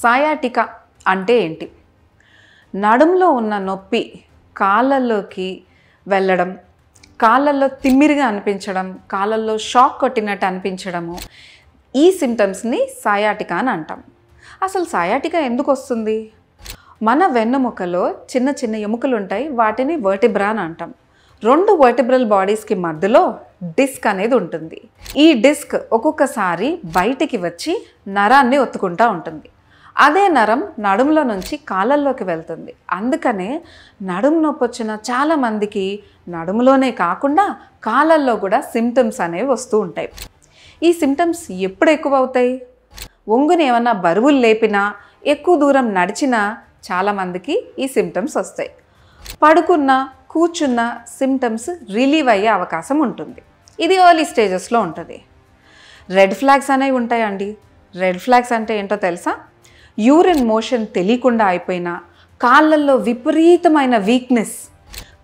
Sciatica అంటే ఏంటి? నడుంలో ఉన్న నొప్పి కాళ్ళల్లోకి వెళ్ళడం, కాళ్ళల్లో తిమ్మిరిగా అనిపించడం, కాళ్ళల్లో షాక్ కొట్టినట్టు అనిపించడము, ఈ సిమ్టమ్స్ని సయాటికా అని అంటాం. అసలు సయాటికా ఎందుకు వస్తుంది? మన వెన్నుముకలో చిన్న చిన్న ఎముకలు ఉంటాయి, వాటిని వర్టిబ్రా అని అంటాం. రెండు వర్టిబ్రల్ బాడీస్కి మధ్యలో డిస్క్ అనేది ఉంటుంది. ఈ డిస్క్ ఒక్కొక్కసారి బయటికి వచ్చి నరాన్ని ఒత్తుకుంటూ ఉంటుంది. అదే నరం నడుములో నుంచి కాళ్ళల్లోకి వెళ్తుంది. అందుకనే నడుము నొప్పి వచ్చిన చాలామందికి నడుములోనే కాకుండా కాళ్ళల్లో కూడా సిమ్టమ్స్ అనేవి వస్తూ ఉంటాయి. ఈ సిమ్టమ్స్ ఎప్పుడు ఎక్కువ అవుతాయి? ఒంగుని ఏమన్నా బరువులు లేపినా, ఎక్కువ దూరం నడిచినా చాలామందికి ఈ సిమ్టమ్స్ వస్తాయి. పడుకున్న కూర్చున్న సిమ్టమ్స్ రిలీవ్ అయ్యే అవకాశం ఉంటుంది. ఇది ఎర్లీ స్టేజెస్లో ఉంటుంది. రెడ్ ఫ్లాగ్స్ అనేవి ఉంటాయండి. రెడ్ ఫ్లాగ్స్ అంటే ఏంటో తెలుసా? యూరిన్ మోషన్ తెలియకుండా అయిపోయినా, కాళ్ళల్లో విపరీతమైన వీక్నెస్,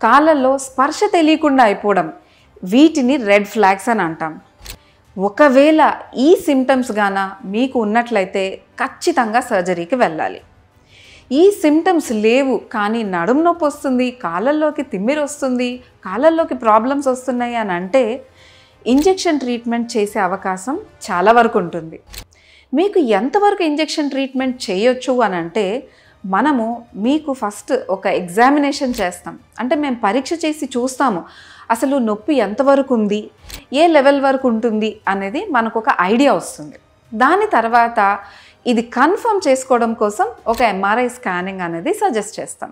కాళ్ళల్లో స్పర్శ తెలియకుండా అయిపోవడం, వీటిని రెడ్ ఫ్లాగ్స్ అని అంటాం. ఒకవేళ ఈ సిమ్టమ్స్ గాన మీకు ఉన్నట్లయితే ఖచ్చితంగా సర్జరీకి వెళ్ళాలి. ఈ సిమ్టమ్స్ లేవు కానీ నడుము నొప్పి వస్తుంది, కాళ్ళల్లోకి తిమ్మిరి వస్తుంది, కాళ్ళల్లోకి ప్రాబ్లమ్స్ వస్తున్నాయి అని అంటే ఇంజెక్షన్ ట్రీట్మెంట్ చేసే అవకాశం చాలా వరకు ఉంటుంది. మీకు ఎంతవరకు ఇంజెక్షన్ ట్రీట్మెంట్ చేయొచ్చు అని అంటే మనము మీకు ఫస్ట్ ఒక ఎగ్జామినేషన్ చేస్తాం. అంటే మేము పరీక్ష చేసి చూస్తాము అసలు నొప్పి ఎంతవరకు ఉంది, ఏ లెవెల్ వరకు ఉంటుంది అనేది మనకు ఒక ఐడియా వస్తుంది. దాని తర్వాత ఇది కన్ఫర్మ్ చేసుకోవడం కోసం ఒక ఎంఆర్ఐ స్కానింగ్ అనేది సజెస్ట్ చేస్తాం.